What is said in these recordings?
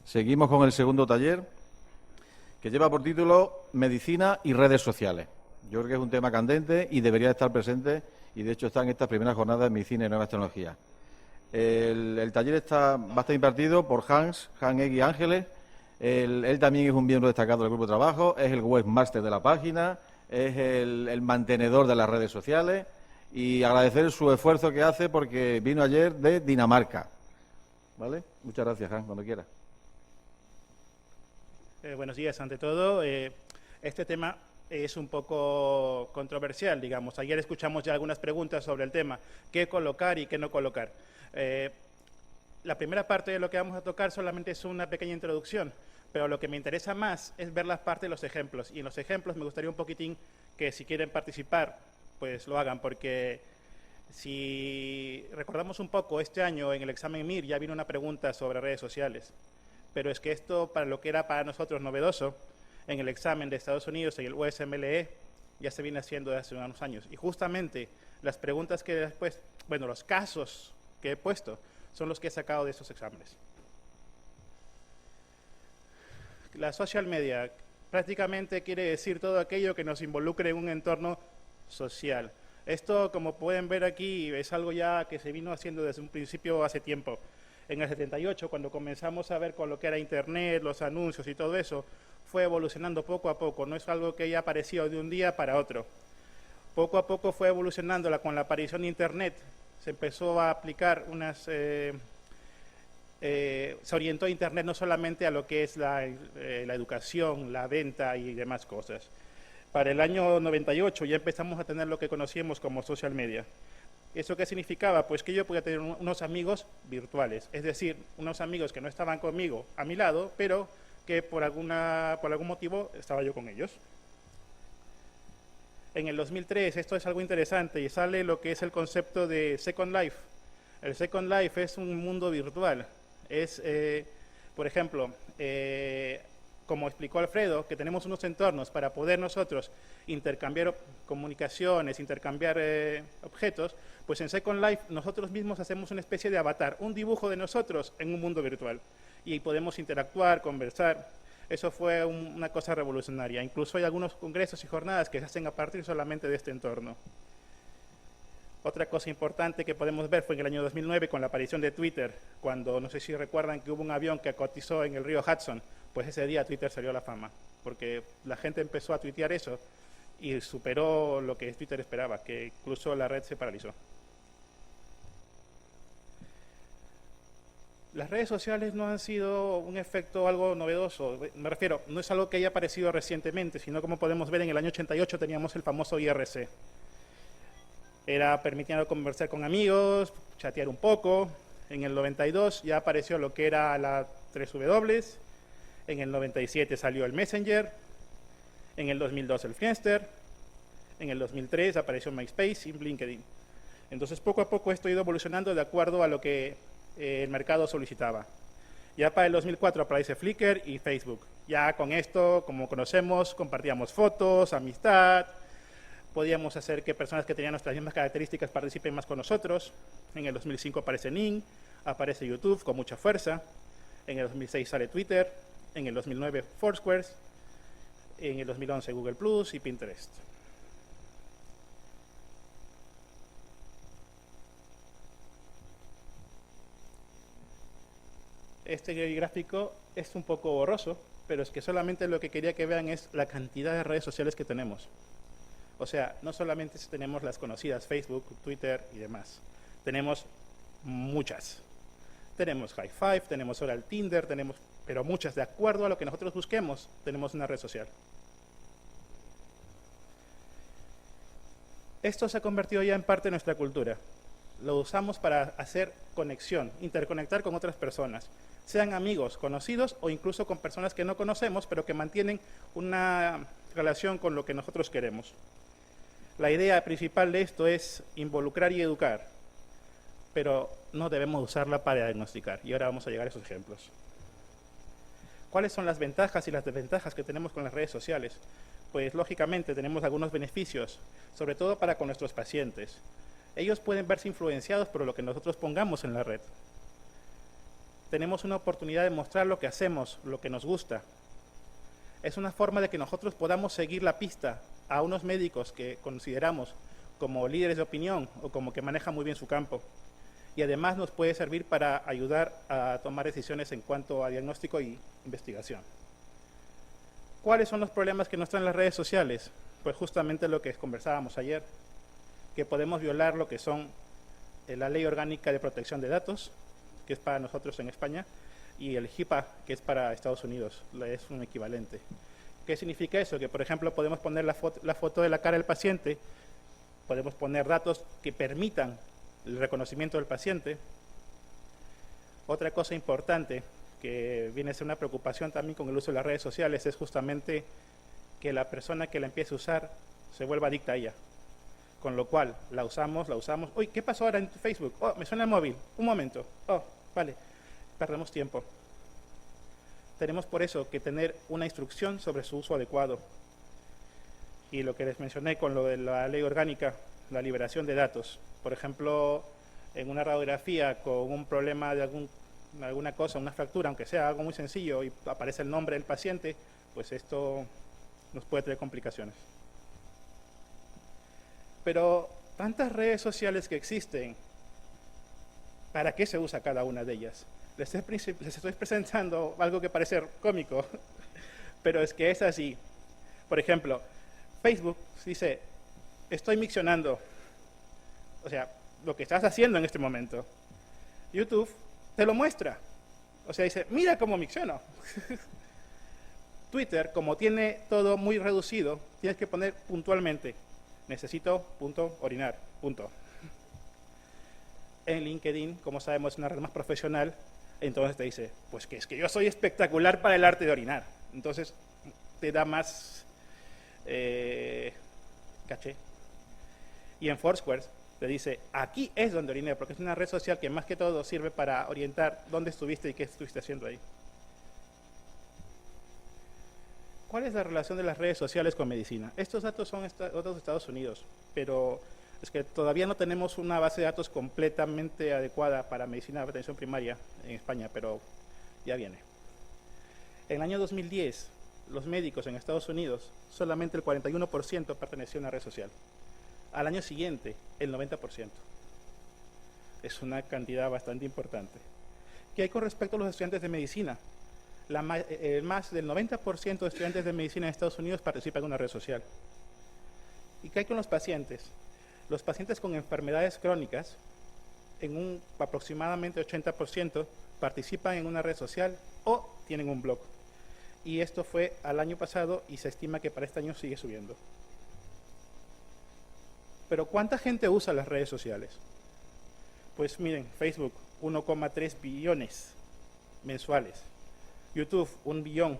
Seguimos con el segundo taller, que lleva por título Medicina y redes sociales. Yo creo que es un tema candente y debería estar presente, y de hecho está en estas primeras jornadas de Medicina y Nuevas Tecnologías. El taller va a estar impartido por Hans Egui Ángeles. Él también es un miembro destacado del grupo de trabajo, es el webmaster de la página, es el mantenedor de las redes sociales, y agradecer su esfuerzo que hace porque vino ayer de Dinamarca. ¿Vale? Muchas gracias, Hans, cuando quiera. Buenos días, ante todo. Este tema es un poco controversial, digamos. Ayer escuchamos ya algunas preguntas sobre el tema, qué colocar y qué no colocar. La primera parte de lo que vamos a tocar solamente es una pequeña introducción, pero lo que me interesa más es ver las partes de los ejemplos. Y en los ejemplos me gustaría un poquitín que si quieren participar, pues lo hagan, porque si recordamos un poco, este año en el examen MIR ya vino una pregunta sobre redes sociales. Pero es que esto, para lo que era para nosotros novedoso, en el examen de Estados Unidos, en el USMLE, ya se viene haciendo desde hace unos años. Y justamente las preguntas que después, bueno, los casos que he puesto, son los que he sacado de esos exámenes. La social media prácticamente quiere decir todo aquello que nos involucre en un entorno social. Esto, como pueden ver aquí, es algo ya que se vino haciendo desde un principio hace tiempo. En el 78, cuando comenzamos a ver con lo que era Internet, los anuncios y todo eso, fue evolucionando poco a poco, no es algo que haya aparecido de un día para otro. Poco a poco fue evolucionando con la aparición de Internet, se empezó a aplicar se orientó Internet no solamente a lo que es la educación, la venta y demás cosas. Para el año 98 ya empezamos a tener lo que conocíamos como social media. ¿Eso qué significaba? Pues que yo podía tener unos amigos virtuales, es decir, unos amigos que no estaban conmigo a mi lado, pero que por algún motivo estaba yo con ellos. En el 2003, esto es algo interesante, y sale lo que es el concepto de Second Life. El Second Life es un mundo virtual. Es, por ejemplo, como explicó Alfredo, que tenemos unos entornos para poder nosotros intercambiar comunicaciones, intercambiar objetos, pues en Second Life nosotros mismos hacemos una especie de avatar, un dibujo de nosotros en un mundo virtual. Y podemos interactuar, conversar. Eso fue una cosa revolucionaria. Incluso hay algunos congresos y jornadas que se hacen a partir solamente de este entorno. Otra cosa importante que podemos ver fue en el año 2009 con la aparición de Twitter, cuando, no sé si recuerdan que hubo un avión que acotizó en el río Hudson, pues ese día Twitter salió a la fama, porque la gente empezó a tuitear eso y superó lo que Twitter esperaba, que incluso la red se paralizó. Las redes sociales no han sido un efecto algo novedoso, me refiero, no es algo que haya aparecido recientemente, sino como podemos ver en el año 88 teníamos el famoso IRC. Era permitiendo conversar con amigos, chatear un poco. En el 92 ya apareció lo que era la 3W. En el 97 salió el Messenger. En el 2002 el Friendster. En el 2003 apareció MySpace y LinkedIn. Entonces, poco a poco esto ha ido evolucionando de acuerdo a lo que el mercado solicitaba. Ya para el 2004 aparece Flickr y Facebook. Ya con esto, como conocemos, compartíamos fotos, amistad. Podíamos hacer que personas que tenían nuestras mismas características participen más con nosotros. En el 2005 aparece Ning, aparece YouTube con mucha fuerza. En el 2006 sale Twitter. En el 2009 Foursquare. En el 2011 Google Plus y Pinterest. Este gráfico es un poco borroso, pero es que solamente lo que quería que vean es la cantidad de redes sociales que tenemos. O sea, no solamente tenemos las conocidas, Facebook, Twitter y demás. Tenemos muchas. Tenemos High Five, tenemos ahora el Tinder, pero muchas. De acuerdo a lo que nosotros busquemos, tenemos una red social. Esto se ha convertido ya en parte de nuestra cultura. Lo usamos para hacer conexión, interconectar con otras personas. Sean amigos, conocidos o incluso con personas que no conocemos, pero que mantienen una relación con lo que nosotros queremos. La idea principal de esto es involucrar y educar, pero no debemos usarla para diagnosticar. Y ahora vamos a llegar a esos ejemplos. ¿Cuáles son las ventajas y las desventajas que tenemos con las redes sociales? Pues lógicamente tenemos algunos beneficios, sobre todo para con nuestros pacientes. Ellos pueden verse influenciados por lo que nosotros pongamos en la red. tenemos una oportunidad de mostrar lo que hacemos, lo que nos gusta. Es una forma de que nosotros podamos seguir la pista a unos médicos que consideramos como líderes de opinión o como que manejan muy bien su campo. Y además nos puede servir para ayudar a tomar decisiones en cuanto a diagnóstico y investigación. ¿Cuáles son los problemas que nos traen las redes sociales? Pues justamente lo que conversábamos ayer, que podemos violar lo que son la Ley Orgánica de Protección de Datos, que es para nosotros en España, y el HIPAA, que es para Estados Unidos, es un equivalente. ¿Qué significa eso? Que, por ejemplo, podemos poner la foto de la cara del paciente, podemos poner datos que permitan el reconocimiento del paciente. Otra cosa importante que viene a ser una preocupación también con el uso de las redes sociales es justamente que la persona que la empiece a usar se vuelva adicta a ella. Con lo cual, la usamos. Uy, ¿qué pasó ahora en Facebook? Oh, me suena el móvil. Un momento. Oh, vale. Perdemos tiempo. Tenemos por eso que tener una instrucción sobre su uso adecuado. Y lo que les mencioné con lo de la ley orgánica, la liberación de datos. Por ejemplo, en una radiografía con un problema de alguna cosa, una fractura, aunque sea algo muy sencillo y aparece el nombre del paciente, pues esto nos puede traer complicaciones. Pero tantas redes sociales que existen, ¿para qué se usa cada una de ellas? Les estoy presentando algo que parece cómico, pero es que es así. Por ejemplo, Facebook dice, estoy miccionando, o sea, lo que estás haciendo en este momento. YouTube te lo muestra, o sea, dice, mira cómo micciono. Twitter, como tiene todo muy reducido, tienes que poner puntualmente, necesito, punto, orinar, punto. En LinkedIn, como sabemos, es una red más profesional, entonces te dice, pues que es que yo soy espectacular para el arte de orinar. Entonces te da más caché. Y en Foursquare te dice, aquí es donde oriné, porque es una red social que más que todo sirve para orientar dónde estuviste y qué estuviste haciendo ahí. ¿Cuál es la relación de las redes sociales con medicina? Estos datos son datos de Estados Unidos, pero es que todavía no tenemos una base de datos completamente adecuada para medicina de atención primaria en España, pero ya viene. En el año 2010, los médicos en Estados Unidos, solamente el 41% perteneció a una red social. Al año siguiente, el 90%. Es una cantidad bastante importante. ¿Qué hay con respecto a los estudiantes de medicina? Más del 90% de estudiantes de medicina en Estados Unidos participan en una red social. ¿Y qué hay con los pacientes? Los pacientes con enfermedades crónicas, en un aproximadamente 80%, participan en una red social o tienen un blog. Y esto fue al año pasado y se estima que para este año sigue subiendo. Pero ¿cuánta gente usa las redes sociales? Pues miren, Facebook, 1,3 billones mensuales. YouTube, 1 billón.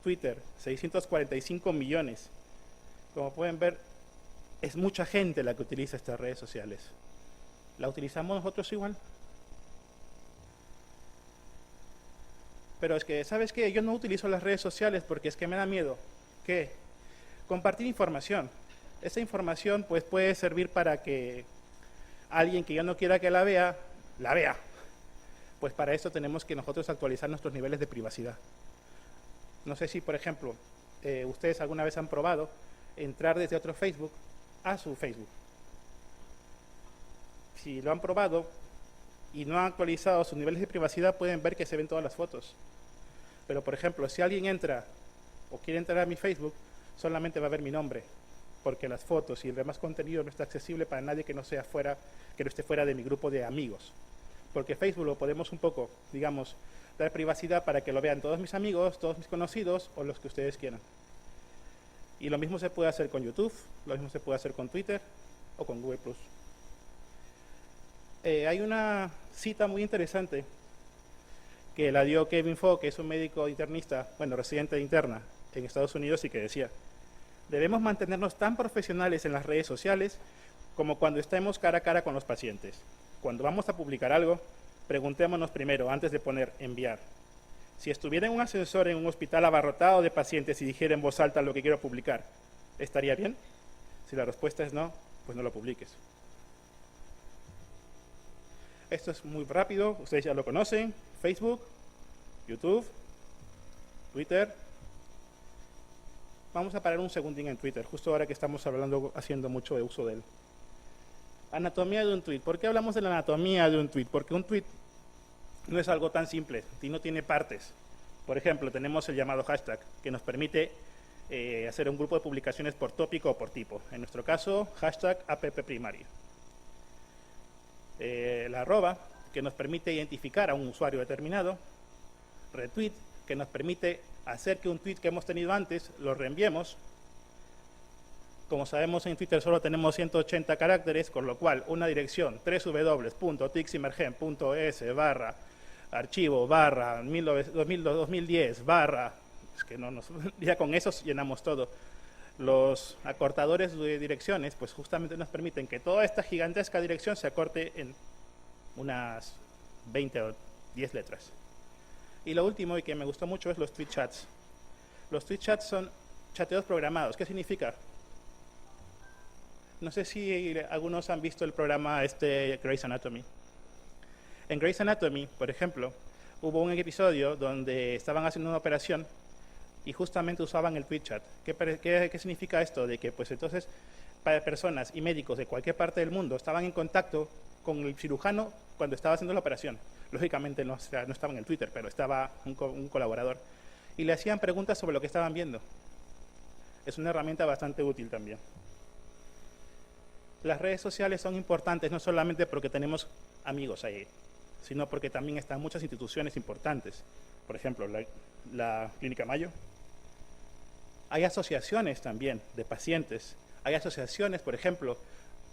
Twitter, 645 millones. Como pueden ver, es mucha gente la que utiliza estas redes sociales. ¿La utilizamos nosotros igual? Pero es que, ¿sabes qué? Yo no utilizo las redes sociales porque es que me da miedo. ¿Qué? Compartir información. Esa información pues puede servir para que alguien que yo no quiera que la vea. Pues para eso tenemos que nosotros actualizar nuestros niveles de privacidad. No sé si, por ejemplo, ustedes alguna vez han probado entrar desde otro Facebook a su Facebook. Si lo han probado y no han actualizado sus niveles de privacidad, pueden ver que se ven todas las fotos. Pero, por ejemplo, si alguien entra o quiere entrar a mi Facebook, solamente va a ver mi nombre, porque las fotos y el demás contenido no está accesible para nadie que no esté fuera de mi grupo de amigos. Porque Facebook lo podemos un poco, digamos, dar privacidad para que lo vean todos mis amigos, todos mis conocidos o los que ustedes quieran. Y lo mismo se puede hacer con YouTube, lo mismo se puede hacer con Twitter o con Google+. Hay una cita muy interesante que la dio Kevin Fogg, que es un médico internista, bueno, residente de interna en Estados Unidos, y que decía, debemos mantenernos tan profesionales en las redes sociales como cuando estemos cara a cara con los pacientes. Cuando vamos a publicar algo, preguntémonos primero, antes de poner enviar. Si estuviera en un ascensor en un hospital abarrotado de pacientes y dijera en voz alta lo que quiero publicar, ¿estaría bien? Si la respuesta es no, pues no lo publiques. Esto es muy rápido, ustedes ya lo conocen. Facebook, YouTube, Twitter. Vamos a parar un segundín en Twitter, justo ahora que estamos haciendo mucho de uso de él. Anatomía de un tweet. ¿Por qué hablamos de la anatomía de un tweet? Porque un tweet no es algo tan simple y no tiene partes. Por ejemplo, tenemos el llamado hashtag, que nos permite hacer un grupo de publicaciones por tópico o por tipo. En nuestro caso, hashtag appprimario. La arroba, que nos permite identificar a un usuario determinado. Retweet, que nos permite hacer que un tweet que hemos tenido antes lo reenviemos. Como sabemos, en Twitter solo tenemos 180 caracteres, con lo cual una dirección www.tiximergen.es/archivo/2010/ es que no nos, ya con eso llenamos todo. Los acortadores de direcciones pues justamente nos permiten que toda esta gigantesca dirección se acorte en unas 20 o 10 letras. Y lo último, y que me gustó mucho, es los tweet chats. Los tweet chats son chateos programados. ¿Qué significa? No sé si algunos han visto el programa Grey's Anatomy. En Grey's Anatomy, por ejemplo, hubo un episodio donde estaban haciendo una operación y justamente usaban el tweet chat. ¿Qué significa esto? De que pues entonces para personas y médicos de cualquier parte del mundo estaban en contacto con el cirujano cuando estaba haciendo la operación. Lógicamente no estaba en el Twitter, pero estaba un colaborador. Y le hacían preguntas sobre lo que estaban viendo. Es una herramienta bastante útil también. Las redes sociales son importantes no solamente porque tenemos amigos ahí, sino porque también están muchas instituciones importantes. Por ejemplo, la Clínica Mayo. Hay asociaciones también de pacientes. Hay asociaciones, por ejemplo,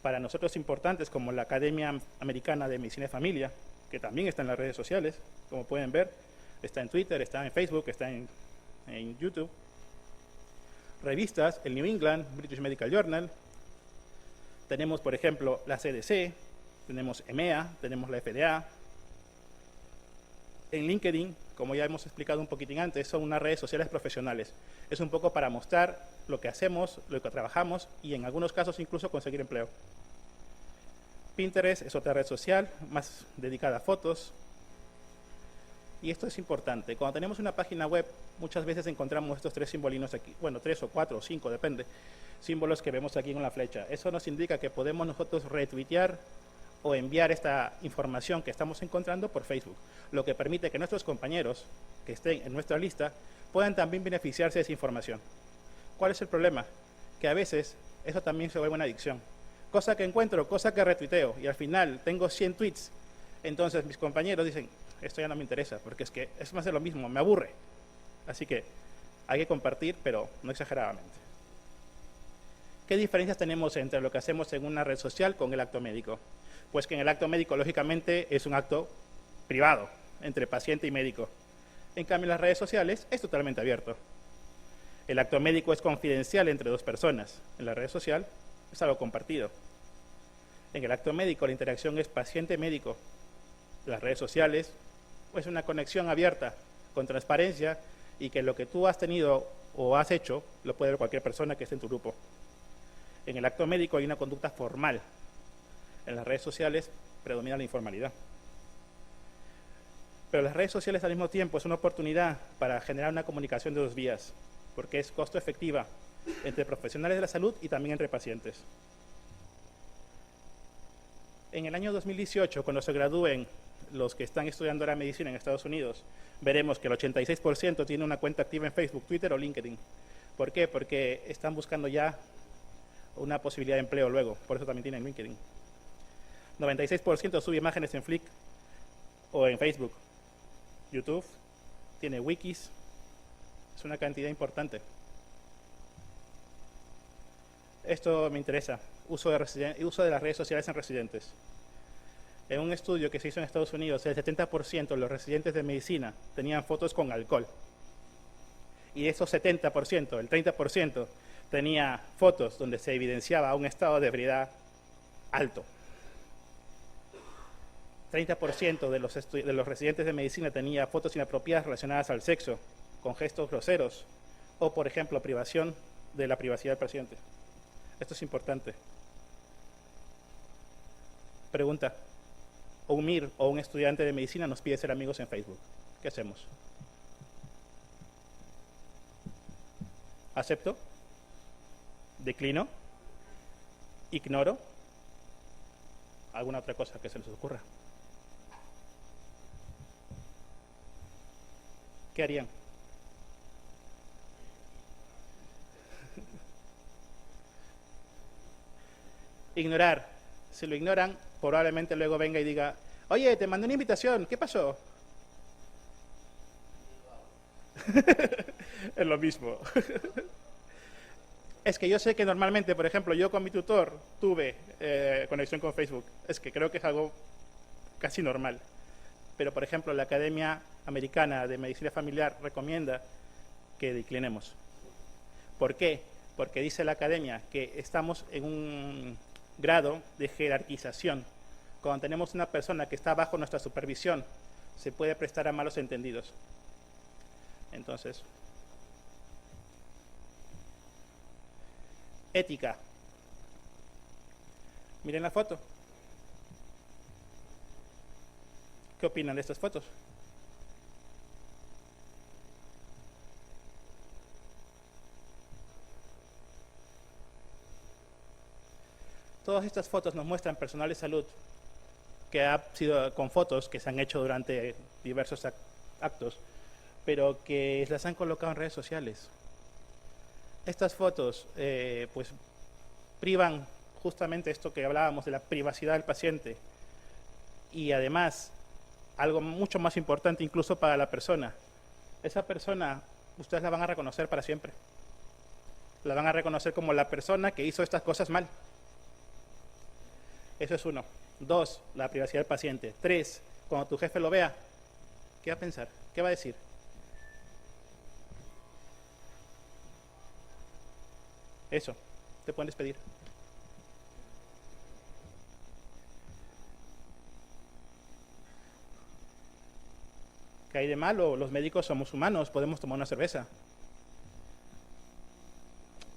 para nosotros importantes como la Academia Americana de Medicina de Familia, que también está en las redes sociales, como pueden ver. Está en Twitter, está en Facebook, está en YouTube. Revistas, el New England, British Medical Journal. Tenemos, por ejemplo, la CDC, tenemos EMEA, tenemos la FDA. En LinkedIn, como ya hemos explicado un poquitín antes, son unas redes sociales profesionales. Es un poco para mostrar lo que hacemos, lo que trabajamos y en algunos casos incluso conseguir empleo. Pinterest es otra red social más dedicada a fotos. Y esto es importante. Cuando tenemos una página web, muchas veces encontramos estos 3 simbolinos aquí. Bueno, 3 o 4 o 5, depende. Símbolos que vemos aquí con la flecha. Eso nos indica que podemos nosotros retuitear o enviar esta información que estamos encontrando por Facebook, lo que permite que nuestros compañeros que estén en nuestra lista puedan también beneficiarse de esa información. ¿Cuál es el problema? Que a veces eso también se vuelve una adicción. Cosa que encuentro, cosa que retuiteo y al final tengo 100 tweets. Entonces mis compañeros dicen, esto ya no me interesa porque es que es más de lo mismo, me aburre. Así que hay que compartir, pero no exageradamente. ¿Qué diferencias tenemos entre lo que hacemos en una red social con el acto médico? Pues que en el acto médico, lógicamente, es un acto privado entre paciente y médico. En cambio, en las redes sociales es totalmente abierto. El acto médico es confidencial entre 2 personas. En la red social es algo compartido. En el acto médico, la interacción es paciente-médico. En las redes sociales es una conexión abierta, con transparencia, y que lo que tú has tenido o has hecho lo puede ver cualquier persona que esté en tu grupo. En el acto médico hay una conducta formal. En las redes sociales predomina la informalidad. Pero las redes sociales al mismo tiempo es una oportunidad para generar una comunicación de 2 vías, porque es costo efectiva entre profesionales de la salud y también entre pacientes. En el año 2018, cuando se gradúen los que están estudiando ahora medicina en Estados Unidos, veremos que el 86% tiene una cuenta activa en Facebook, Twitter o LinkedIn. ¿Por qué? Porque están buscando ya una posibilidad de empleo luego, por eso también tienen LinkedIn. 96% sube imágenes en Flickr o en Facebook. YouTube tiene wikis, es una cantidad importante. Esto me interesa, uso de las redes sociales en residentes. En un estudio que se hizo en Estados Unidos, el 70% de los residentes de medicina tenían fotos con alcohol. Y de esos 70%, el 30% tenía fotos donde se evidenciaba un estado de ebriedad alto. 30% de los residentes de medicina tenía fotos inapropiadas relacionadas al sexo, con gestos groseros, o por ejemplo, privación de la privacidad del paciente. Esto es importante. Pregunta. o un MIR o un estudiante de medicina nos pide ser amigos en Facebook. ¿Qué hacemos? ¿Acepto? ¿Declino? ¿Ignoro? ¿Alguna otra cosa que se les ocurra? ¿Qué harían? Ignorar. Si lo ignoran, probablemente luego venga y diga, oye, te mandé una invitación, ¿qué pasó? Es lo mismo. Es que yo sé que normalmente, por ejemplo, yo con mi tutor tuve conexión con Facebook. Es que creo que es algo casi normal. Pero, por ejemplo, la Academia Americana de Medicina Familiar recomienda que declinemos. ¿Por qué? Porque dice la Academia que estamos en un grado de jerarquización. Cuando tenemos una persona que está bajo nuestra supervisión, se puede prestar a malos entendidos. Entonces, ética. Miren la foto. ¿Qué opinan de estas fotos? Todas estas fotos nos muestran personal de salud que ha sido con fotos que se han hecho durante diversos actos, pero que las han colocado en redes sociales. Estas fotos pues privan justamente esto que hablábamos de la privacidad del paciente y además algo mucho más importante incluso para la persona. Esa persona ustedes la van a reconocer para siempre. La van a reconocer como la persona que hizo estas cosas mal. Eso es uno. 2, la privacidad del paciente. 3, cuando tu jefe lo vea, ¿qué va a pensar? ¿Qué va a decir? Eso, te pueden despedir. ¿Qué hay de malo? Los médicos somos humanos, podemos tomar una cerveza.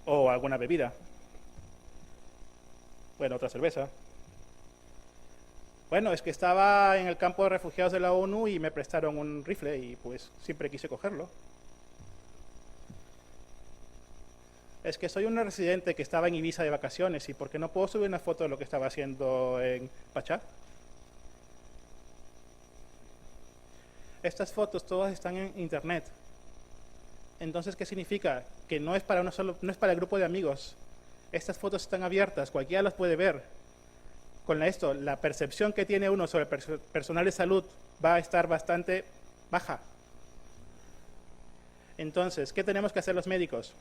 O alguna bebida. Bueno, otra cerveza. Bueno, es que estaba en el campo de refugiados de la ONU y me prestaron un rifle y pues siempre quise cogerlo. Es que soy un residente que estaba en Ibiza de vacaciones y ¿por qué no puedo subir una foto de lo que estaba haciendo en Pachá? Estas fotos todas están en internet. Entonces, ¿qué significa? Que no es para no es para el grupo de amigos. Estas fotos están abiertas, cualquiera las puede ver. Con esto, la percepción que tiene uno sobre el personal de salud va a estar bastante baja. Entonces, ¿qué tenemos que hacer los médicos?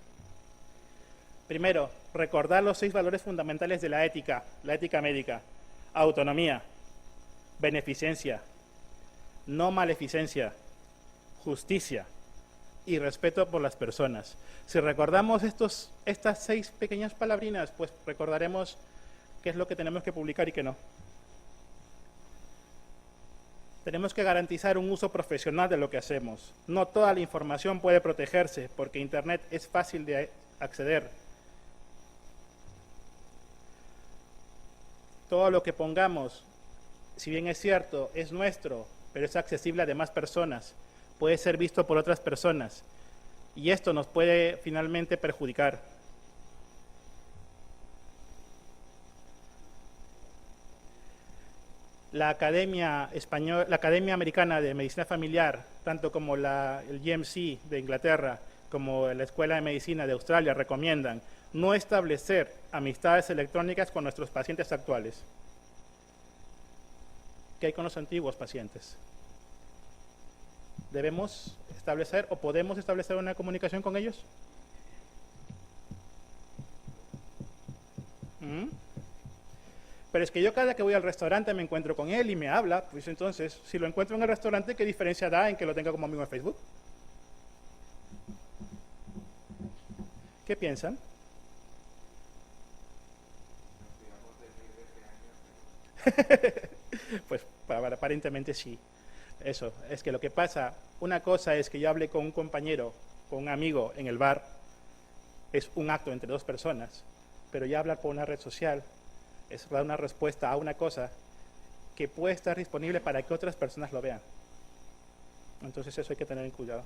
Primero, recordar los 6 valores fundamentales de la ética médica. Autonomía, beneficencia, no maleficencia, justicia y respeto por las personas. Si recordamos estas 6 pequeñas palabrinas, pues recordaremos qué es lo que tenemos que publicar y qué no. Tenemos que garantizar un uso profesional de lo que hacemos. No toda la información puede protegerse porque Internet es fácil de acceder. Todo lo que pongamos, si bien es cierto, es nuestro, pero es accesible a demás personas, puede ser visto por otras personas y esto nos puede finalmente perjudicar. La Academia Americana de Medicina Familiar, tanto como el GMC de Inglaterra, como la Escuela de Medicina de Australia, recomiendan no establecer amistades electrónicas con nuestros pacientes actuales. ¿Qué hay con los antiguos pacientes? ¿Debemos establecer o podemos establecer una comunicación con ellos? Pero es que yo cada que voy al restaurante me encuentro con él y me habla, pues entonces, si lo encuentro en el restaurante, ¿qué diferencia da en que lo tenga como amigo en Facebook? ¿Qué piensan? Pues aparentemente sí. Eso, es que lo que pasa, una cosa es que yo hable con un compañero, con un amigo en el bar, es un acto entre 2 personas, pero ya hablar por una red social es dar una respuesta a una cosa que puede estar disponible para que otras personas lo vean. Entonces eso hay que tener en cuidado.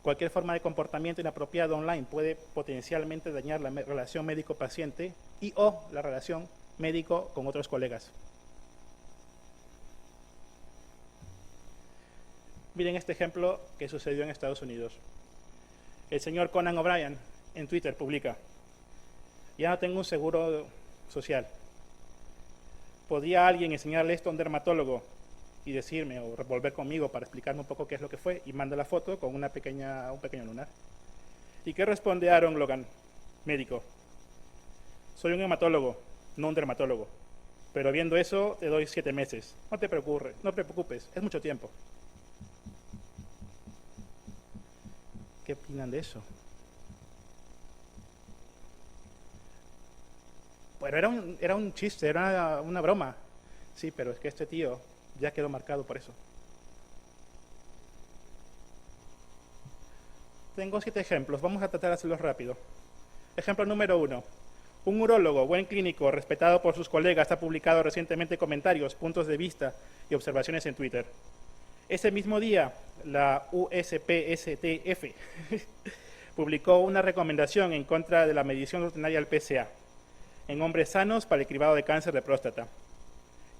Cualquier forma de comportamiento inapropiado online puede potencialmente dañar la relación médico-paciente y o la relación médico con otros colegas. Miren este ejemplo que sucedió en Estados Unidos. El señor Conan O'Brien en Twitter publica: ya no tengo un seguro social. ¿Podría alguien enseñarle esto a un dermatólogo y decirme o volver conmigo para explicarme un poco qué es lo que fue? Y manda la foto con un pequeño lunar. ¿Y qué responde Aaron Logan, médico? Soy un hematólogo, no un dermatólogo. Pero viendo eso, te doy 7 meses. No te preocupes, es mucho tiempo. ¿Qué opinan de eso? Bueno, era un chiste, era una broma. Sí, pero es que este tío ya quedó marcado por eso. Tengo 7 ejemplos, vamos a tratar de hacerlos rápido. Ejemplo número 1. Un urólogo, buen clínico, respetado por sus colegas, ha publicado recientemente comentarios, puntos de vista y observaciones en Twitter. Ese mismo día, la USPSTF publicó una recomendación en contra de la medición rutinaria del PSA en hombres sanos para el cribado de cáncer de próstata.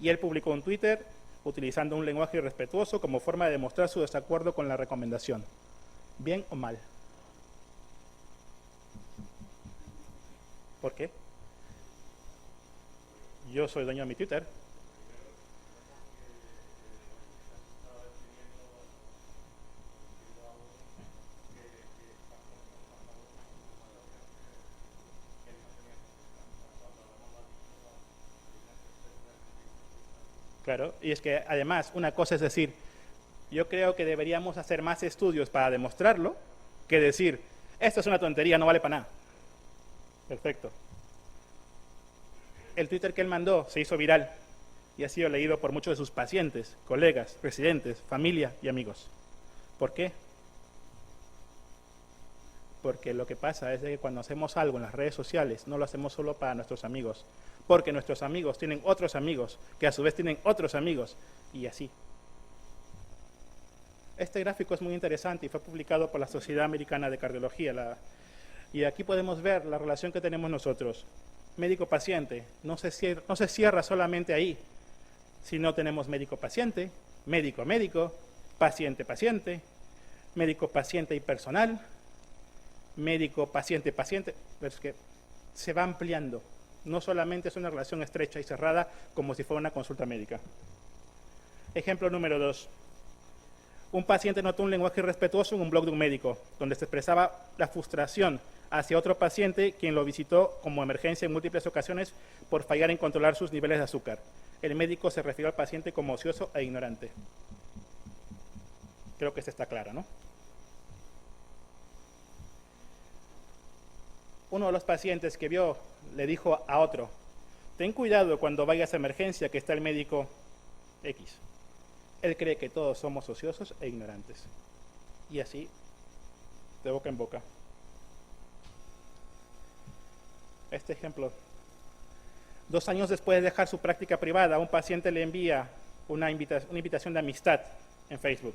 Y él publicó en Twitter utilizando un lenguaje irrespetuoso como forma de demostrar su desacuerdo con la recomendación. ¿Bien o mal? ¿Por qué? Yo soy dueño de mi Twitter. Claro, y es que además una cosa es decir, yo creo que deberíamos hacer más estudios para demostrarlo, que decir, esto es una tontería, no vale para nada. Perfecto. El Twitter que él mandó se hizo viral y ha sido leído por muchos de sus pacientes, colegas, residentes, familia y amigos. ¿Por qué? Porque lo que pasa es que cuando hacemos algo en las redes sociales no lo hacemos solo para nuestros amigos, porque nuestros amigos tienen otros amigos, que a su vez tienen otros amigos, y así. Este gráfico es muy interesante y fue publicado por la Sociedad Americana de Cardiología. Y aquí podemos ver la relación que tenemos nosotros. Médico-paciente, no se cierra solamente ahí, sino tenemos médico-paciente, médico-médico, paciente-paciente, médico-paciente y personal, médico-paciente-paciente, pero es que se va ampliando. No solamente es una relación estrecha y cerrada como si fuera una consulta médica. Ejemplo número 2. Un paciente notó un lenguaje irrespetuoso en un blog de un médico, donde se expresaba la frustración hacia otro paciente quien lo visitó como emergencia en múltiples ocasiones por fallar en controlar sus niveles de azúcar. El médico se refirió al paciente como ocioso e ignorante. Creo que esta está clara, ¿no? Uno de los pacientes que vio le dijo a otro: ten cuidado cuando vayas a emergencia que está el médico X. Él cree que todos somos ociosos e ignorantes. Y así, de boca en boca. Este ejemplo. 2 años después de dejar su práctica privada, un paciente le envía una invitación de amistad en Facebook.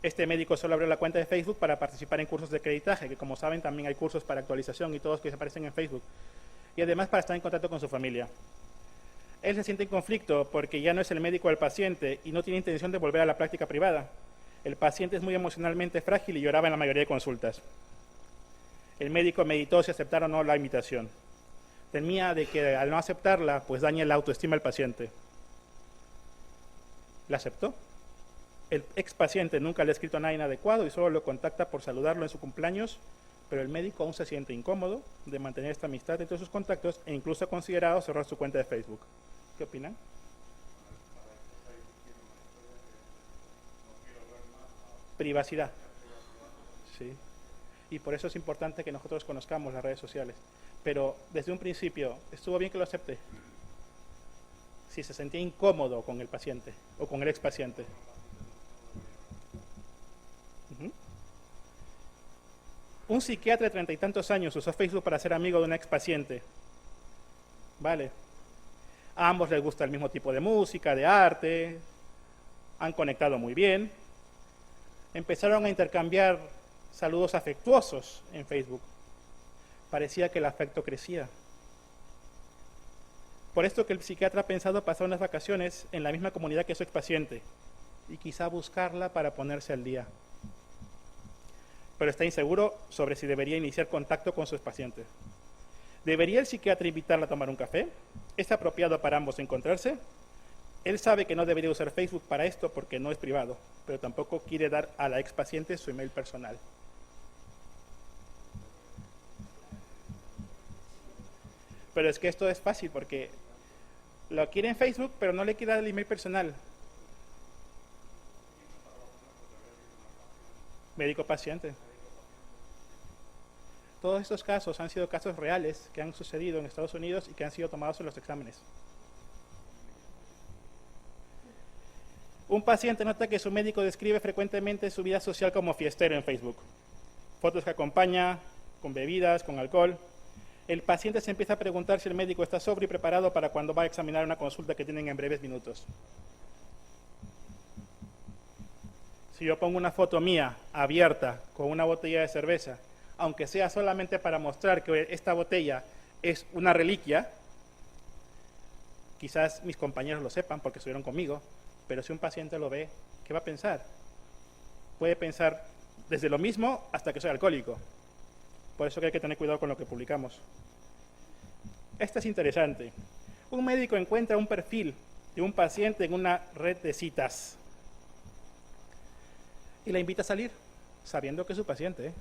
Este médico solo abrió la cuenta de Facebook para participar en cursos de acreditaje, que como saben también hay cursos para actualización y todos que aparecen en Facebook. Y además para estar en contacto con su familia. Él se siente en conflicto porque ya no es el médico del paciente y no tiene intención de volver a la práctica privada. El paciente es muy emocionalmente frágil y lloraba en la mayoría de consultas. El médico meditó si aceptar o no la invitación. Temía de que al no aceptarla, pues dañe la autoestima del paciente. ¿La aceptó? El ex paciente nunca le ha escrito a nadie inadecuado y solo lo contacta por saludarlo en su cumpleaños, pero el médico aún se siente incómodo de mantener esta amistad entre sus contactos e incluso ha considerado cerrar su cuenta de Facebook. ¿Qué opinan? Privacidad. Sí. Y por eso es importante que nosotros conozcamos las redes sociales. Pero desde un principio, ¿estuvo bien que lo acepte? Si se sentía incómodo con el paciente o con el ex paciente. Un psiquiatra de 30 y tantos años usó Facebook para ser amigo de un ex paciente. Vale. A ambos les gusta el mismo tipo de música, de arte, han conectado muy bien. Empezaron a intercambiar saludos afectuosos en Facebook. Parecía que el afecto crecía. Por esto que el psiquiatra ha pensado pasar unas vacaciones en la misma comunidad que su expaciente y quizá buscarla para ponerse al día. Pero está inseguro sobre si debería iniciar contacto con su expaciente. ¿Debería el psiquiatra invitarla a tomar un café? ¿Es apropiado para ambos encontrarse? Él sabe que no debería usar Facebook para esto porque no es privado, pero tampoco quiere dar a la expaciente su email personal. Pero es que esto es fácil porque lo quiere en Facebook, pero no le quiere dar el email personal. Médico-paciente. Todos estos casos han sido casos reales que han sucedido en Estados Unidos y que han sido tomados en los exámenes. Un paciente nota que su médico describe frecuentemente su vida social como fiestero en Facebook. Fotos que acompaña, con bebidas, con alcohol. El paciente se empieza a preguntar si el médico está sobrio y preparado para cuando va a examinar una consulta que tienen en breves minutos. Si yo pongo una foto mía abierta con una botella de cerveza, aunque sea solamente para mostrar que esta botella es una reliquia, quizás mis compañeros lo sepan porque estuvieron conmigo, pero si un paciente lo ve, ¿qué va a pensar? Puede pensar desde lo mismo hasta que soy alcohólico. Por eso que hay que tener cuidado con lo que publicamos. Esto es interesante. Un médico encuentra un perfil de un paciente en una red de citas y la invita a salir, sabiendo que es su paciente.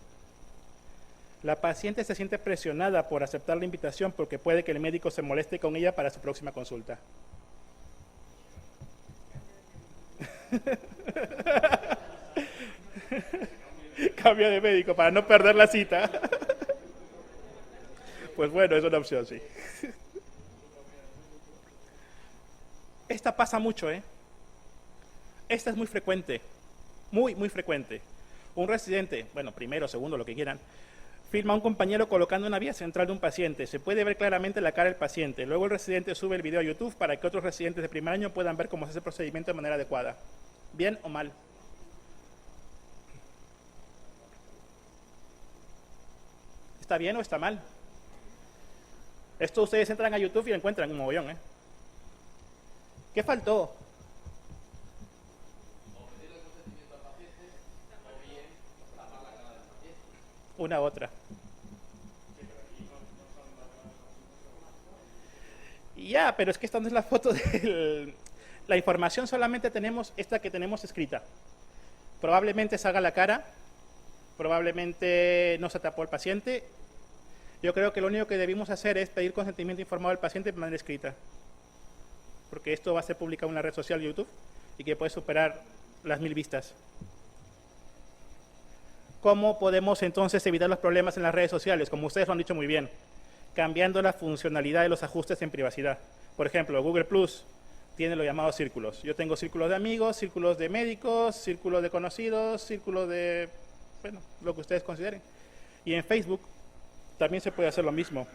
La paciente se siente presionada por aceptar la invitación porque puede que el médico se moleste con ella para su próxima consulta. Cambia de médico para no perder la cita. Pues bueno, es una opción, sí. Esta pasa mucho, ¿eh? Esta es muy frecuente, muy frecuente. Un residente, bueno, primero, segundo, lo que quieran, filma a un compañero colocando una vía central de un paciente. Se puede ver claramente la cara del paciente. Luego el residente sube el video a YouTube para que otros residentes de primer año puedan ver cómo se hace el procedimiento de manera adecuada. ¿Bien o mal? ¿Está bien o está mal? Esto ustedes entran a YouTube y lo encuentran un mogollón, ¿eh? ¿Qué faltó? Una u otra. Ya, pero es que esta no es la foto de la información, solamente tenemos esta que tenemos escrita. Probablemente salga la cara, probablemente no se tapó el paciente. Yo creo que lo único que debimos hacer es pedir consentimiento informado al paciente de manera escrita. Porque esto va a ser publicado en la red social de YouTube y que puede superar las 1000 vistas. ¿Cómo podemos entonces evitar los problemas en las redes sociales? Como ustedes lo han dicho muy bien, cambiando la funcionalidad de los ajustes en privacidad. Por ejemplo, Google Plus tiene los llamados círculos. Yo tengo círculos de amigos, círculos de médicos, círculos de conocidos, círculos de, bueno, lo que ustedes consideren. Y en Facebook también se puede hacer lo mismo.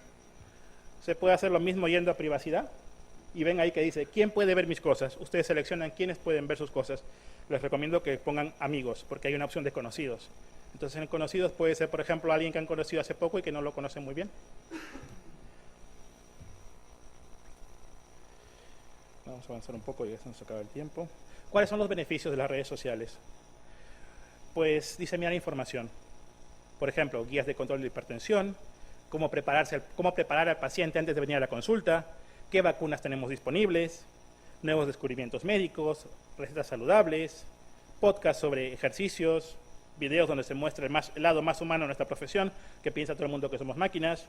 Se puede hacer lo mismo yendo a privacidad y ven ahí que dice, ¿quién puede ver mis cosas? Ustedes seleccionan quiénes pueden ver sus cosas. Les recomiendo que pongan amigos, porque hay una opción de conocidos. Entonces en conocidos puede ser, por ejemplo, alguien que han conocido hace poco y que no lo conocen muy bien. Vamos a avanzar un poco, ya se nos acaba el tiempo. ¿Cuáles son los beneficios de las redes sociales? Pues diseminar información. Por ejemplo, guías de control de hipertensión, cómo preparar al paciente antes de venir a la consulta, qué vacunas tenemos disponibles, nuevos descubrimientos médicos, recetas saludables, podcasts sobre ejercicios, videos donde se muestra el lado más humano de nuestra profesión, que piensa todo el mundo que somos máquinas,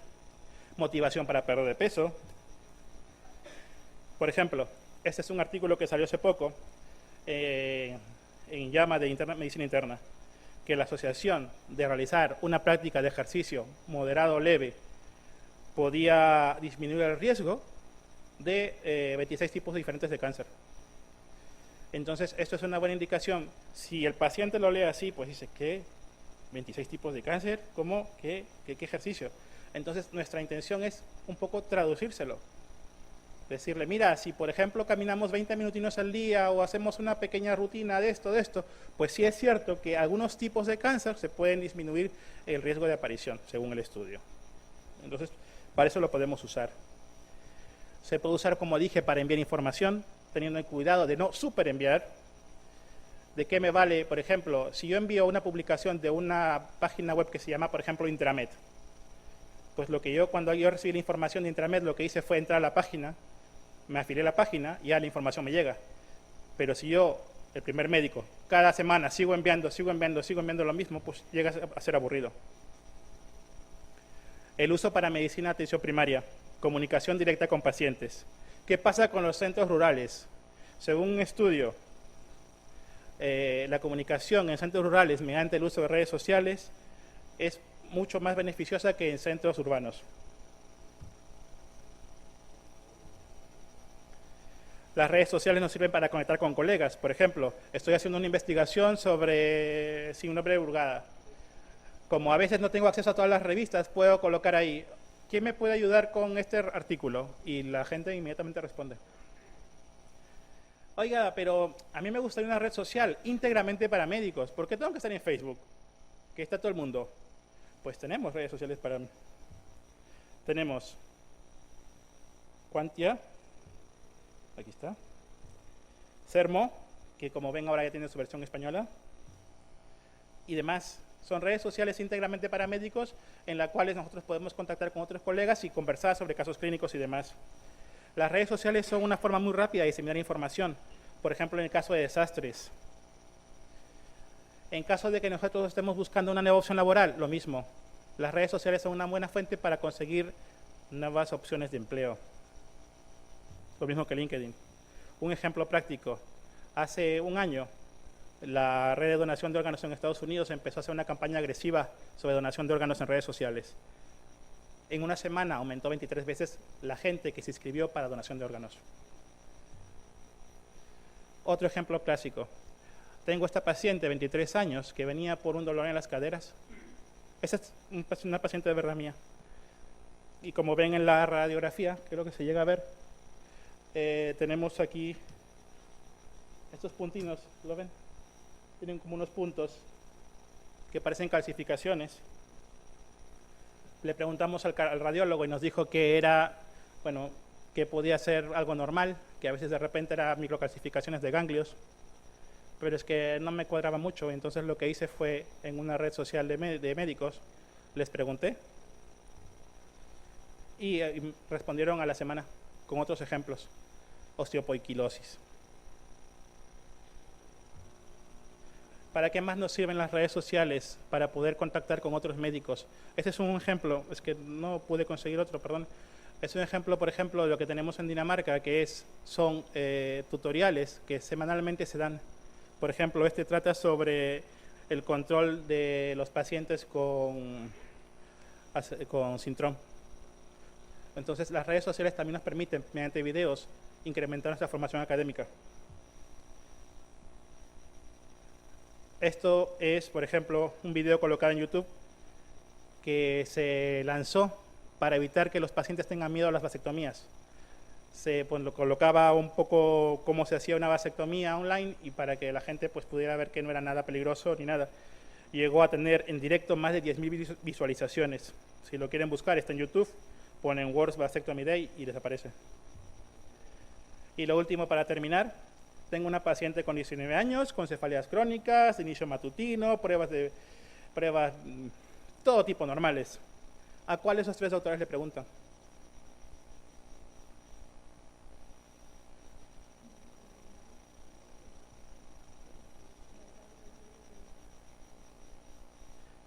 motivación para perder de peso. Por ejemplo, este es un artículo que salió hace poco en JAMA de Medicina Interna, que la asociación de realizar una práctica de ejercicio moderado o leve podía disminuir el riesgo de 26 tipos diferentes de cáncer. Entonces, esto es una buena indicación. Si el paciente lo lee así, pues dice, ¿qué? ¿26 tipos de cáncer? ¿Cómo? ¿Qué ejercicio? Entonces, nuestra intención es un poco traducírselo. Decirle, mira, si por ejemplo caminamos 20 minutinos al día o hacemos una pequeña rutina de esto, pues sí es cierto que algunos tipos de cáncer se pueden disminuir el riesgo de aparición, según el estudio. Entonces, para eso lo podemos usar. Se puede usar, como dije, para enviar información, teniendo cuidado de no superenviar. ¿De qué me vale, por ejemplo, si yo envío una publicación de una página web que se llama, por ejemplo, Intramed? Pues cuando yo recibí la información de Intramed, lo que hice fue entrar a la página, me afilié a la página y ya la información me llega. Pero si yo, el primer médico, cada semana sigo enviando lo mismo, pues llega a ser aburrido. El uso para medicina de atención primaria, comunicación directa con pacientes. ¿Qué pasa con los centros rurales? Según un estudio, la comunicación en centros rurales mediante el uso de redes sociales es mucho más beneficiosa que en centros urbanos. Las redes sociales nos sirven para conectar con colegas. Por ejemplo, estoy haciendo una investigación sobre síndrome de Brugada. Como a veces no tengo acceso a todas las revistas, puedo colocar ahí, ¿quién me puede ayudar con este artículo? Y la gente inmediatamente responde. Oiga, pero a mí me gustaría una red social íntegramente para médicos. ¿Por qué tengo que estar en Facebook? Que está todo el mundo. Pues tenemos redes sociales para... Tenemos Quantia, aquí está. Sermo, que como ven ahora ya tiene su versión española. Y demás. Son redes sociales íntegramente para médicos en las cuales nosotros podemos contactar con otros colegas y conversar sobre casos clínicos y demás. Las redes sociales son una forma muy rápida de diseminar información. Por ejemplo, en el caso de desastres. En caso de que nosotros estemos buscando una nueva opción laboral, lo mismo. Las redes sociales son una buena fuente para conseguir nuevas opciones de empleo. Lo mismo que LinkedIn. Un ejemplo práctico. Hace un año, la red de donación de órganos en Estados Unidos empezó a hacer una campaña agresiva sobre donación de órganos en redes sociales. En una semana aumentó 23 veces la gente que se inscribió para donación de órganos. Otro ejemplo clásico. Tengo esta paciente de 23 años que venía por un dolor en las caderas. Esa es una paciente de verdad mía. Y como ven en la radiografía, creo que se llega a ver, tenemos aquí estos puntinos, ¿lo ven? Tienen como unos puntos que parecen calcificaciones. Le preguntamos al radiólogo y nos dijo que era, bueno, que podía ser algo normal, que a veces de repente eran microcalcificaciones de ganglios, pero es que no me cuadraba mucho. Entonces lo que hice fue, en una red social de médicos, les pregunté y respondieron a la semana con otros ejemplos. Osteopoiquilosis. ¿Para qué más nos sirven las redes sociales? Para poder contactar con otros médicos. Este es un ejemplo, es que no pude conseguir otro, perdón. Es un ejemplo, por ejemplo, de lo que tenemos en Dinamarca, que son tutoriales que semanalmente se dan. Por ejemplo, este trata sobre el control de los pacientes con síndrome. Entonces, las redes sociales también nos permiten, mediante videos, incrementar nuestra formación académica. Esto es, por ejemplo, un video colocado en YouTube que se lanzó para evitar que los pacientes tengan miedo a las vasectomías. Se lo colocaba un poco cómo se hacía una vasectomía online y para que la gente pues, pudiera ver que no era nada peligroso ni nada. Llegó a tener en directo más de 10.000 visualizaciones. Si lo quieren buscar, está en YouTube, ponen Worst Vasectomy Day y les aparece. Y lo último para terminar. Tengo una paciente con 19 años, con cefaleas crónicas, inicio matutino, pruebas, todo tipo normales. ¿A cuál de esos tres doctores le preguntan?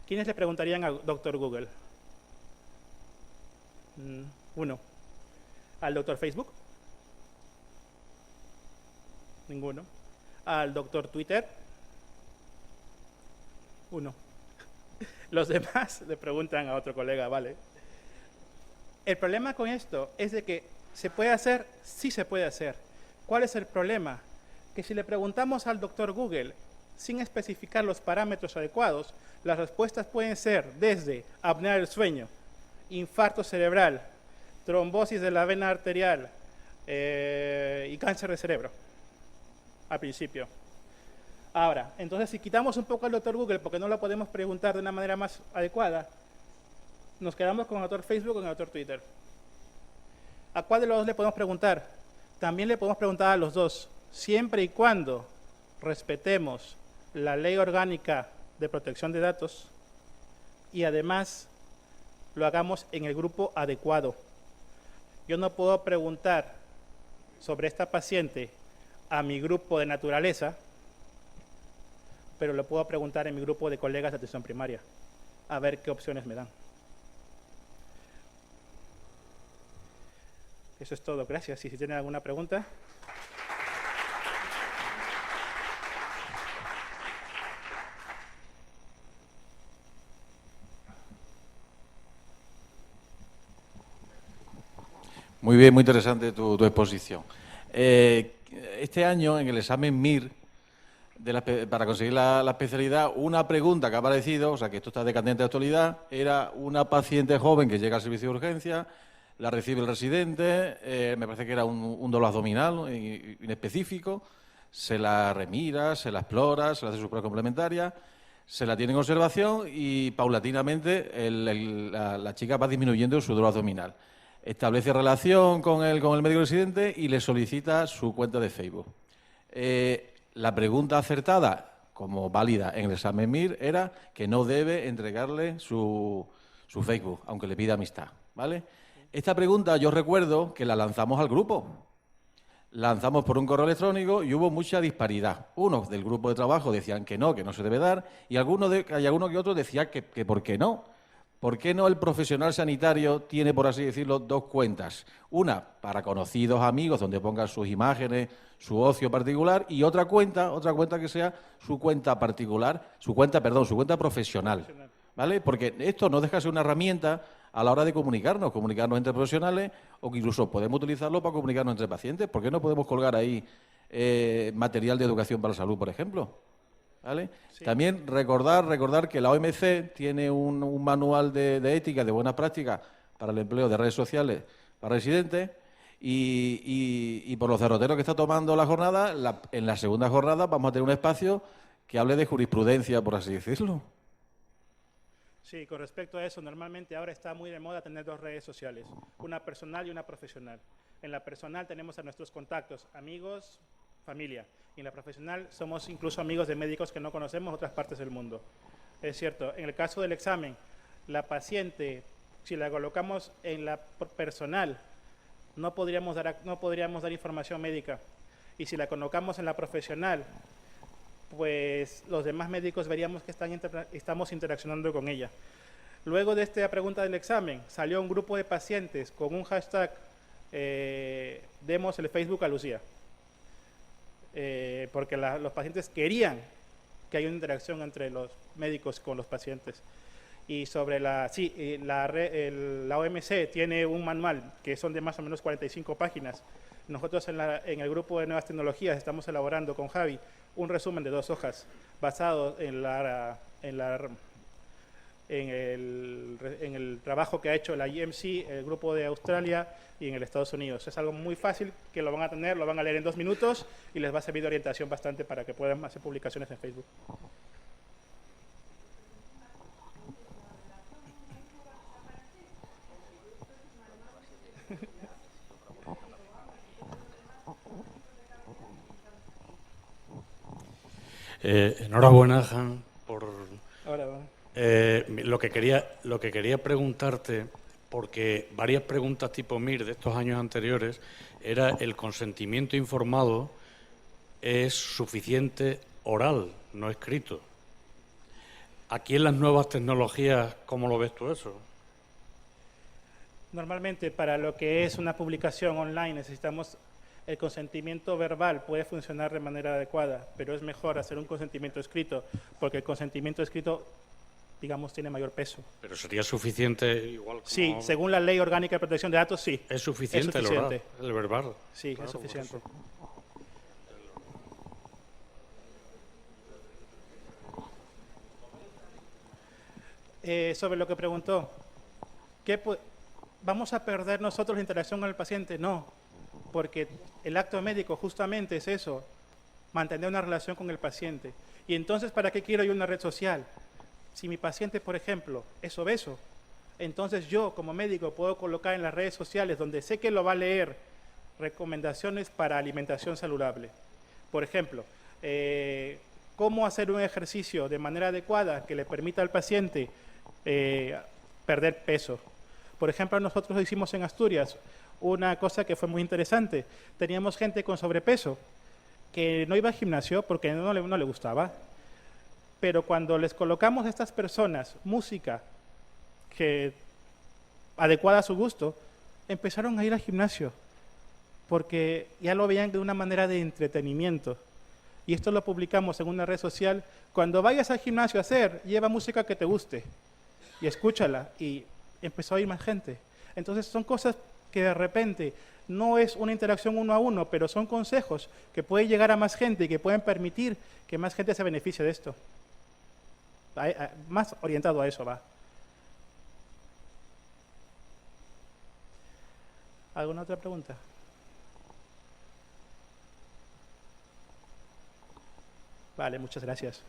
¿Quiénes le preguntarían al doctor Google? Uno. ¿Al doctor Facebook? Ninguno. ¿Al doctor Twitter? Uno. Los demás le preguntan a otro colega, ¿vale? El problema con esto es de que ¿se puede hacer? Sí se puede hacer. ¿Cuál es el problema? Que si le preguntamos al doctor Google sin especificar los parámetros adecuados, las respuestas pueden ser desde apnea del sueño, infarto cerebral, trombosis de la vena arterial, y cáncer de cerebro, al principio. Ahora, entonces si quitamos un poco al doctor Google, porque no lo podemos preguntar de una manera más adecuada, nos quedamos con el doctor Facebook o con el doctor Twitter. ¿A cuál de los dos le podemos preguntar? También le podemos preguntar a los dos, siempre y cuando respetemos la ley orgánica de protección de datos y además lo hagamos en el grupo adecuado. Yo no puedo preguntar sobre esta paciente a mi grupo de naturaleza, pero lo puedo preguntar en mi grupo de colegas de atención primaria, a ver qué opciones me dan. Eso es todo, gracias. Y si tienen alguna pregunta. Muy bien, muy interesante tu exposición. Este año, en el examen MIR, para conseguir la especialidad, una pregunta que ha aparecido, o sea que esto está de candente de actualidad, era una paciente joven que llega al servicio de urgencia, la recibe el residente, me parece que era un dolor abdominal inespecífico, se la remira, se la explora, se le hace su prueba complementaria, se la tiene en observación y paulatinamente la chica va disminuyendo su dolor abdominal. Establece relación con el médico residente y le solicita su cuenta de Facebook. La pregunta acertada, como válida en el examen MIR, era que no debe entregarle su Facebook, aunque le pida amistad, ¿vale? Esta pregunta yo recuerdo que la lanzamos al grupo. Lanzamos por un correo electrónico y hubo mucha disparidad. Unos del grupo de trabajo decían que no se debe dar, y algunos que otros decían que ¿por qué no? ¿Por qué no el profesional sanitario tiene, por así decirlo, dos cuentas? Una para conocidos amigos, donde pongan sus imágenes, su ocio particular, y otra cuenta que sea su cuenta particular, su cuenta profesional, ¿vale? Porque esto no deja de ser una herramienta a la hora de comunicarnos entre profesionales, o que incluso podemos utilizarlo para comunicarnos entre pacientes. ¿Por qué no podemos colgar ahí material de educación para la salud, por ejemplo? ¿Vale? Sí. También recordar que la OMC tiene un manual de ética, de buenas prácticas para el empleo de redes sociales para residentes, y por los derroteros que está tomando la jornada, en la segunda jornada vamos a tener un espacio que hable de jurisprudencia, por así decirlo. Sí, con respecto a eso, normalmente ahora está muy de moda tener dos redes sociales, una personal y una profesional. En la personal tenemos a nuestros contactos, amigos, familia. Y en la profesional somos incluso amigos de médicos que no conocemos en otras partes del mundo. Es cierto, en el caso del examen, la paciente, si la colocamos en la personal, no podríamos dar información médica. Y si la colocamos en la profesional, pues los demás médicos veríamos que estamos interaccionando con ella. Luego de esta pregunta del examen, salió un grupo de pacientes con un hashtag, demos el Facebook a Lucía. Porque los pacientes querían que haya una interacción entre los médicos con los pacientes. Y sobre la OMC tiene un manual que son de más o menos 45 páginas. Nosotros en el grupo de nuevas tecnologías estamos elaborando con Javi un resumen de 2 hojas basado en el trabajo que ha hecho la IMC, el grupo de Australia y en el Estados Unidos. Es algo muy fácil que lo van a tener, lo van a leer en 2 minutos y les va a servir de orientación bastante para que puedan hacer publicaciones en Facebook. Enhorabuena, Han, por Ahora, lo que quería preguntarte, porque varias preguntas tipo MIR de estos años anteriores era el consentimiento informado es suficiente oral, no escrito. Aquí en las nuevas tecnologías, ¿cómo lo ves tú eso? Normalmente para lo que es una publicación online necesitamos el consentimiento verbal, puede funcionar de manera adecuada, pero es mejor hacer un consentimiento escrito, porque el consentimiento escrito, digamos, tiene mayor peso. Pero sería suficiente igual como... Sí, según la Ley Orgánica de Protección de Datos, sí. Es suficiente, el oral, el verbal. Sí, claro, es suficiente. Sobre lo que preguntó, ¿vamos a perder nosotros la interacción con el paciente? No. porque el acto médico justamente es eso, mantener una relación con el paciente. Y entonces, ¿para qué quiero yo una red social? Si mi paciente, por ejemplo, es obeso, entonces yo como médico puedo colocar en las redes sociales, donde sé que lo va a leer, recomendaciones para alimentación saludable. Por ejemplo, cómo hacer un ejercicio de manera adecuada que le permita al paciente perder peso. Por ejemplo, nosotros hicimos en Asturias una cosa que fue muy interesante. Teníamos gente con sobrepeso que no iba al gimnasio porque no le gustaba, pero cuando les colocamos a estas personas música adecuada a su gusto, empezaron a ir al gimnasio porque ya lo veían de una manera de entretenimiento. Y esto lo publicamos en una red social. Cuando vayas al gimnasio a hacer, lleva música que te guste y escúchala. Y empezó a ir más gente. Entonces son cosas que de repente no es una interacción uno a uno, pero son consejos que pueden llegar a más gente y que pueden permitir que más gente se beneficie de esto. Más orientado a eso va. ¿Alguna otra pregunta? Vale, muchas gracias.